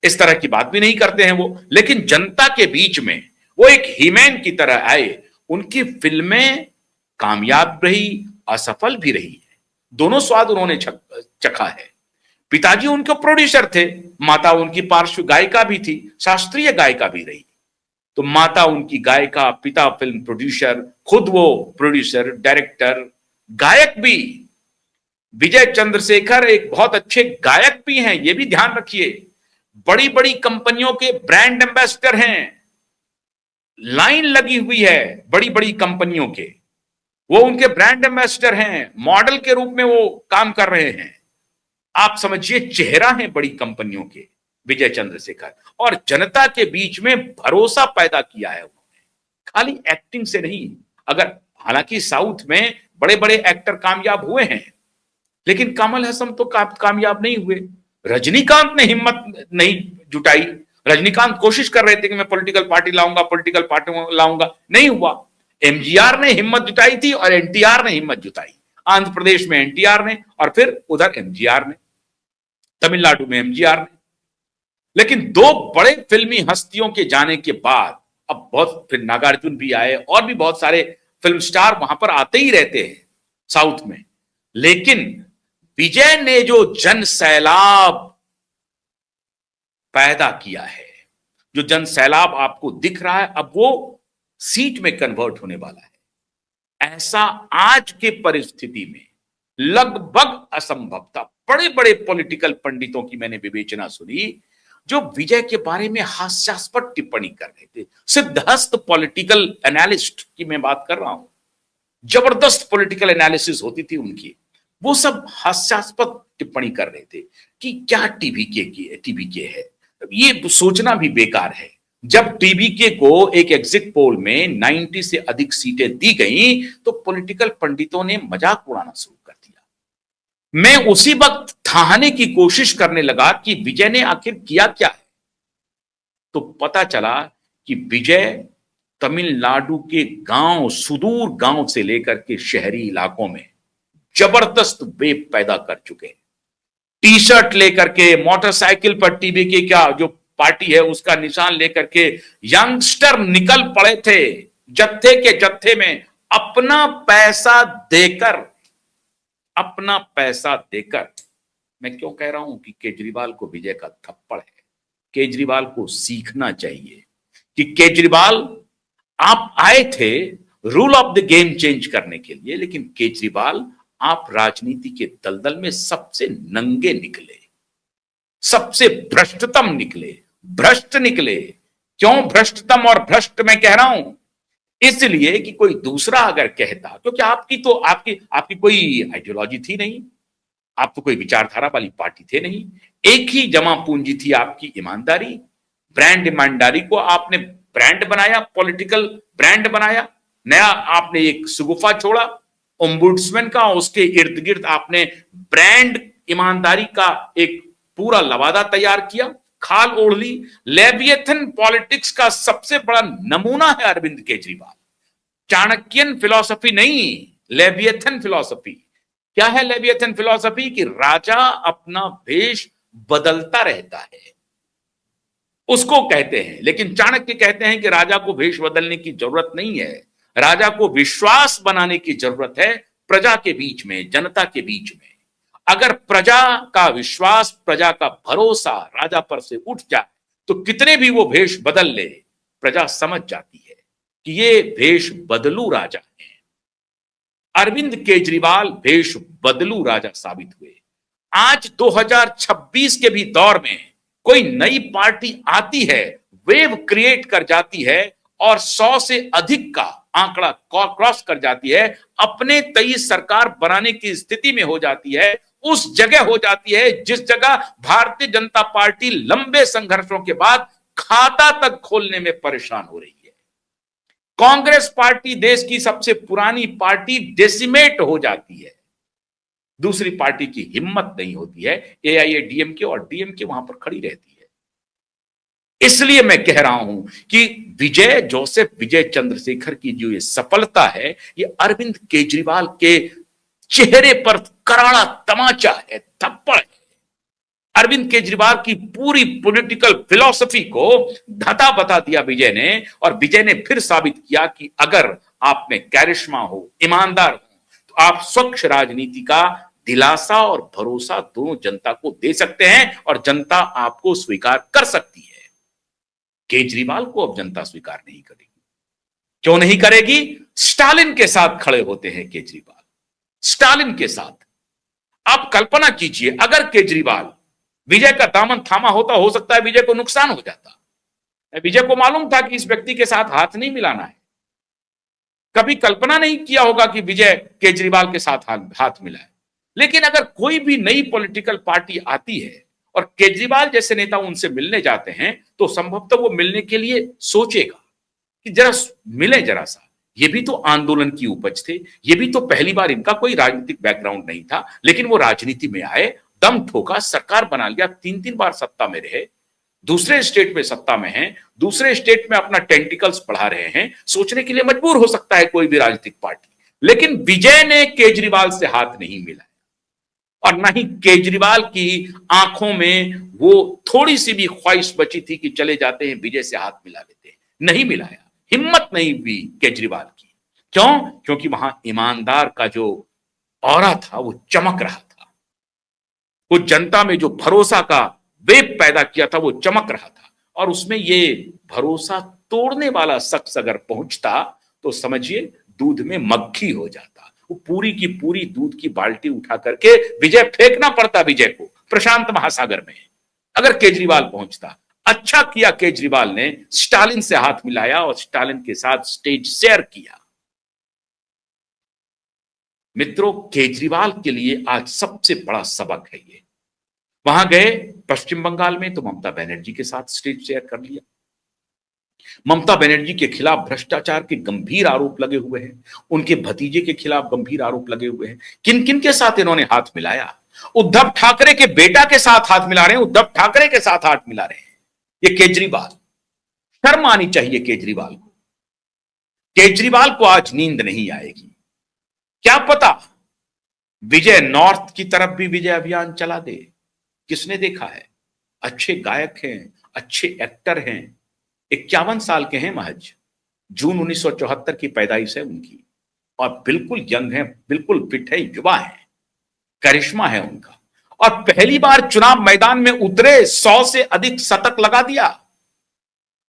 इस तरह की बात भी नहीं करते हैं वो, लेकिन जनता के बीच में वो एक हीमैन की तरह आए। उनकी फिल्में कामयाब रही, असफल भी रही है, दोनों स्वाद उन्होंने चखा है। पिताजी उनके प्रोड्यूसर थे, माता उनकी पार्श्व गायिका भी थी, शास्त्रीय गायिका भी रही। तो माता उनकी गायिका, पिता फिल्म प्रोड्यूसर, खुद वो प्रोड्यूसर, डायरेक्टर, गायक भी। विजय चंद्रशेखर एक बहुत अच्छे गायक भी हैं, ये भी ध्यान रखिए। बड़ी बड़ी कंपनियों के ब्रांड एम्बेसडर हैं, लाइन लगी हुई है बड़ी बड़ी कंपनियों के, वो उनके ब्रांड एम्बेसडर हैं, मॉडल के रूप में वो काम कर रहे हैं। आप समझिए चेहरा है बड़ी कंपनियों के विजय चंद्रशेखर, और जनता के बीच में भरोसा पैदा किया है उन्होंने, खाली एक्टिंग से नहीं। अगर हालांकि साउथ में बड़े बड़े एक्टर कामयाब हुए हैं, लेकिन कमल हसन तो कामयाब नहीं हुए। रजनीकांत ने हिम्मत नहीं जुटाई। रजनीकांत कोशिश कर रहे थे कि मैं पॉलिटिकल पार्टी लाऊंगा, पॉलिटिकल पार्टी लाऊंगा, नहीं हुआ। एमजीआर ने हिम्मत जुटाई थी और एनटीआर ने हिम्मत जुटाई। आंध्र प्रदेश में एनटीआर ने, और फिर उधर एमजीआर ने, तमिलनाडु में एमजीआर ने। लेकिन दो बड़े फिल्मी हस्तियों के जाने के बाद अब बहुत, फिर नागार्जुन भी आए और भी बहुत सारे फिल्म स्टार वहां पर आते ही रहते हैं साउथ में। लेकिन विजय ने जो जन सैलाब पैदा किया है, जो जन सैलाब आपको दिख रहा है, अब वो सीट में कन्वर्ट होने वाला है। ऐसा आज के परिस्थिति में लगभग असंभव था। बड़े बड़े पॉलिटिकल पंडितों की मैंने विवेचना सुनी जो विजय के बारे में हास्यास्पद टिप्पणी कर रहे थे। सिद्धहस्त पॉलिटिकल एनालिस्ट की मैं बात कर रहा हूं, जबरदस्त पॉलिटिकल एनालिसिस होती थी उनकी। वो सब हास्यास्पद टिप्पणी कर रहे थे कि क्या टीबीके है। ये सोचना भी बेकार है। जब टीबीके को एक एग्जिट पोल में 90 से अधिक सीटें दी गई तो पॉलिटिकल पंडितों ने मजाक उड़ाना शुरू कर दिया। मैं उसी वक्त थाहने की कोशिश करने लगा कि विजय ने आखिर किया क्या है, तो पता चला कि विजय तमिलनाडु के गांव, सुदूर गांव से लेकर के शहरी इलाकों में जबरदस्त वेव पैदा कर चुके हैं। टी शर्ट लेकर के, मोटरसाइकिल पर टीबीके का जो पार्टी है उसका निशान लेकर के यंगस्टर निकल पड़े थे, जत्थे के जत्थे में, अपना पैसा देकर, अपना पैसा देकर। मैं क्यों कह रहा हूं कि केजरीवाल को विजय का थप्पड़ है। केजरीवाल को सीखना चाहिए कि केजरीवाल, आप आए थे rule of the game change करने के लिए, लेकिन केजरीवाल आप राजनीति के दलदल में सबसे नंगे निकले, सबसे भ्रष्टतम निकले, भ्रष्ट निकले। क्यों भ्रष्टतम और भ्रष्ट मैं कह रहा हूं? इसलिए कि कोई दूसरा अगर कहता, क्योंकि आपकी तो आपकी कोई आइडियोलॉजी थी नहीं, आप तो कोई विचारधारा वाली पार्टी थे नहीं। एक ही जमा पूंजी थी आपकी, ईमानदारी। ब्रांड ईमानदारी को आपने ब्रांड बनाया, पॉलिटिकल ब्रांड बनाया। नया आपने एक सुगुफा छोड़ा ओम्बुड्समैन का, उसके इर्द गिर्द आपने ब्रांड ईमानदारी का एक पूरा लवादा तैयार किया, खाल ओढ़ ली। लेविएथन पॉलिटिक्स का सबसे बड़ा नमूना है अरविंद केजरीवाल। चाणक्यन फिलॉसफी नहीं, लेविएथन फिलॉसफी। क्या है लेविएथन फिलॉसफी? कि राजा अपना वेश बदलता रहता है, उसको कहते हैं। लेकिन चाणक्य कहते हैं कि राजा को वेश बदलने की जरूरत नहीं है, राजा को विश्वास बनाने की जरूरत है प्रजा के बीच में, जनता के बीच में। अगर प्रजा का विश्वास, प्रजा का भरोसा राजा पर से उठ जाए तो कितने भी वो भेष बदल ले, प्रजा समझ जाती है कि ये भेष बदलू राजा है। अरविंद केजरीवाल भेष बदलू राजा साबित हुए। आज 2026 के भी दौर में कोई नई पार्टी आती है, वेव क्रिएट कर जाती है और 100 से अधिक का आंकड़ा क्रॉस कर जाती है, अपने तई सरकार बनाने की स्थिति में हो जाती है, उस जगह हो जाती है जिस जगह भारतीय जनता पार्टी लंबे संघर्षों के बाद खाता तक खोलने में परेशान हो रही है। कांग्रेस पार्टी देश की सबसे पुरानी पार्टी डेसिमेट हो जाती है, दूसरी पार्टी की हिम्मत नहीं होती है, एआईएडीएमके और डीएमके वहां पर खड़ी रहती है। इसलिए मैं कह रहा हूं कि विजय चंद्रशेखर की जो ये सफलता है, ये अरविंद केजरीवाल के चेहरे पर करारा तमाचा है, थप्पड़ है। अरविंद केजरीवाल की पूरी पॉलिटिकल फिलॉसफी को धता बता दिया विजय ने, और विजय ने फिर साबित किया कि अगर आप में कैरिश्मा हो, ईमानदार हो, तो आप स्वच्छ राजनीति का दिलासा और भरोसा दोनों जनता को दे सकते हैं और जनता आपको स्वीकार कर सकती है। केजरीवाल को अब जनता स्वीकार नहीं करेगी। क्यों नहीं करेगी? स्टालिन के साथ खड़े होते हैं केजरीवाल, स्टालिन के साथ। आप कल्पना कीजिए, अगर केजरीवाल विजय का दामन थामा होता, हो सकता है विजय को नुकसान हो जाता। विजय को मालूम था कि इस व्यक्ति के साथ हाथ नहीं मिलाना है। कभी कल्पना नहीं किया होगा कि विजय केजरीवाल के साथ हाथ मिलाए। लेकिन अगर कोई भी नई पॉलिटिकल पार्टी आती है और केजरीवाल जैसे नेता उनसे मिलने जाते हैं, तो संभवतः वो मिलने के लिए सोचेगा कि जरा मिले जरा सा। ये भी तो आंदोलन की उपज थे, ये भी तो पहली बार, इनका कोई राजनीतिक बैकग्राउंड नहीं था, लेकिन वो राजनीति में आए, दम ठोका, सरकार बना लिया, 3-3 बार सत्ता में रहे, दूसरे स्टेट में सत्ता में हैं, दूसरे स्टेट में अपना टेंटिकल्स बढ़ा रहे हैं। सोचने के लिए मजबूर हो सकता है कोई भी राजनीतिक पार्टी, लेकिन विजय ने केजरीवाल से हाथ नहीं मिलाया, और ना ही केजरीवाल की आंखों में वो थोड़ी सी भी ख्वाहिश बची थी कि चले जाते हैं विजय से हाथ मिला लेते हैं। नहीं मिलाया, हिम्मत नहीं हुई केजरीवाल की। क्यों? क्योंकि वहां ईमानदार का जो ऑरा था वो चमक रहा था, वो जनता में जो भरोसा का वेग पैदा किया था वो चमक रहा था, और उसमें ये भरोसा तोड़ने वाला शख्स अगर पहुंचता तो समझिए दूध में मक्खी हो जाता। वो पूरी की पूरी दूध की बाल्टी उठा करके विजय फेंकना पड़ता विजय को प्रशांत महासागर में, अगर केजरीवाल पहुंचता। अच्छा किया केजरीवाल ने स्टालिन से हाथ मिलाया और स्टालिन के साथ स्टेज शेयर किया। मित्रों, केजरीवाल के लिए आज सबसे बड़ा सबक है ये। वहां गए पश्चिम बंगाल में तो ममता बनर्जी के साथ स्टेज शेयर कर लिया। ममता बनर्जी के खिलाफ भ्रष्टाचार के गंभीर आरोप लगे हुए हैं, उनके भतीजे के खिलाफ गंभीर आरोप लगे हुए हैं। किन किन के साथ इन्होंने हाथ मिलाया? उद्धव ठाकरे के बेटा के साथ हाथ मिला रहे हैं, उद्धव ठाकरे के साथ हाथ मिला रहे हैं ये केजरीवाल। शर्म आनी चाहिए केजरीवाल को। केजरीवाल को आज नींद नहीं आएगी। क्या पता विजय नॉर्थ की तरफ भी विजय अभियान चला दे। किसने देखा है? अच्छे गायक हैं, अच्छे एक्टर हैं, 51 साल के हैं महज, जून 1974 की पैदाइश है उनकी, और बिल्कुल यंग है, बिल्कुल फिट है, युवा है, करिश्मा है उनका, और पहली बार चुनाव मैदान में उतरे, 100 से अधिक शतक लगा दिया।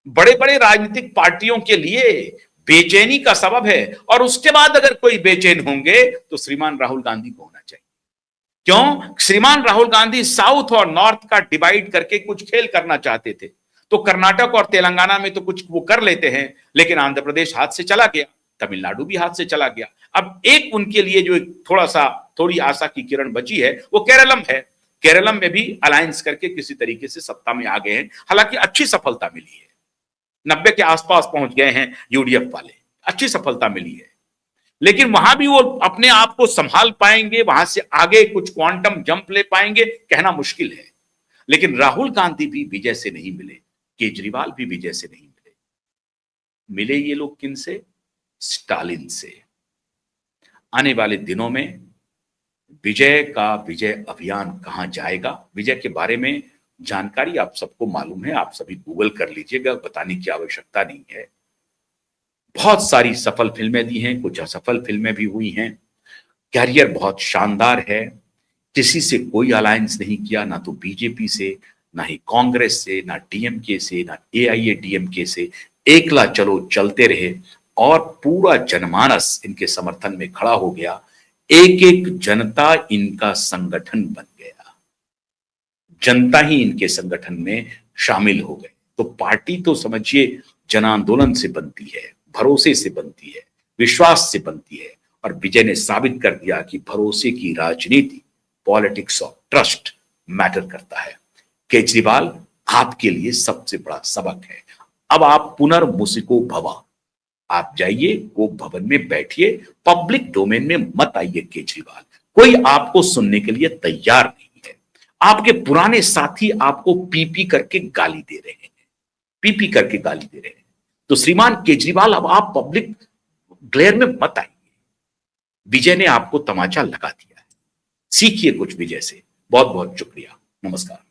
बड़े बड़े राजनीतिक पार्टियों के लिए बेचैनी का सबब है, और उसके बाद अगर कोई बेचैन होंगे तो श्रीमान राहुल गांधी को होना चाहिए। क्यों? श्रीमान राहुल गांधी साउथ और नॉर्थ का डिवाइड करके कुछ खेल करना चाहते थे, तो कर्नाटक और तेलंगाना में तो कुछ वो कर लेते हैं, लेकिन आंध्र प्रदेश हाथ से चला गया, तमिलनाडु भी हाथ से चला गया। अब एक उनके लिए जो थोड़ी आशा की किरण बची है वो केरलम है। केरलम में भी अलायंस करके किसी तरीके से सत्ता में आ गए हैं, हालांकि अच्छी सफलता मिली है, 90 के आसपास पहुंच गए हैं यूडीएफ वाले, अच्छी सफलता मिली है। लेकिन वहां भी वो अपने आप को संभाल पाएंगे, वहां से आगे कुछ क्वांटम जंप ले पाएंगे, कहना मुश्किल है। लेकिन राहुल गांधी भी विजय से नहीं मिले, केजरीवाल भी विजय से नहीं मिले। मिले ये लोग किन से? स्टालिन से। आने वाले दिनों में विजय का विजय अभियान कहां जाएगा, विजय के बारे में जानकारी आप सबको मालूम है, आप सभी गूगल कर लीजिएगा, बताने की आवश्यकता नहीं है। बहुत सारी सफल फिल्में दी हैं, कुछ असफल फिल्में भी हुई हैं। कैरियर बहुत शानदार है, किसी से कोई अलायंस नहीं किया, ना तो बीजेपी से, ना ही कांग्रेस से, ना डीएमके से, ना एआईएडीएमके से, एकला चलो चलते रहे, और पूरा जनमानस इनके समर्थन में खड़ा हो गया। एक एक जनता इनका संगठन बन गया, जनता ही इनके संगठन में शामिल हो गए। तो पार्टी तो समझिए जन आंदोलन से बनती है, भरोसे से बनती है, विश्वास से बनती है, और विजय ने साबित कर दिया कि भरोसे की राजनीति, पॉलिटिक्स ऑफ ट्रस्ट मैटर करता है। केजरीवाल आपके लिए सबसे बड़ा सबक है। अब आप पुनर्मुसिको भवा, आप जाइए गोप भवन में बैठिए, पब्लिक डोमेन में मत आइए केजरीवाल, कोई आपको सुनने के लिए तैयार नहीं है। आपके पुराने साथी आपको पीपी करके गाली दे रहे हैं, पीपी करके गाली दे रहे हैं। तो श्रीमान केजरीवाल, अब आप पब्लिक ग्लेयर में मत आइए। विजय ने आपको तमाचा लगा दिया है, सीखिए कुछ विजय से। बहुत बहुत शुक्रिया, नमस्कार।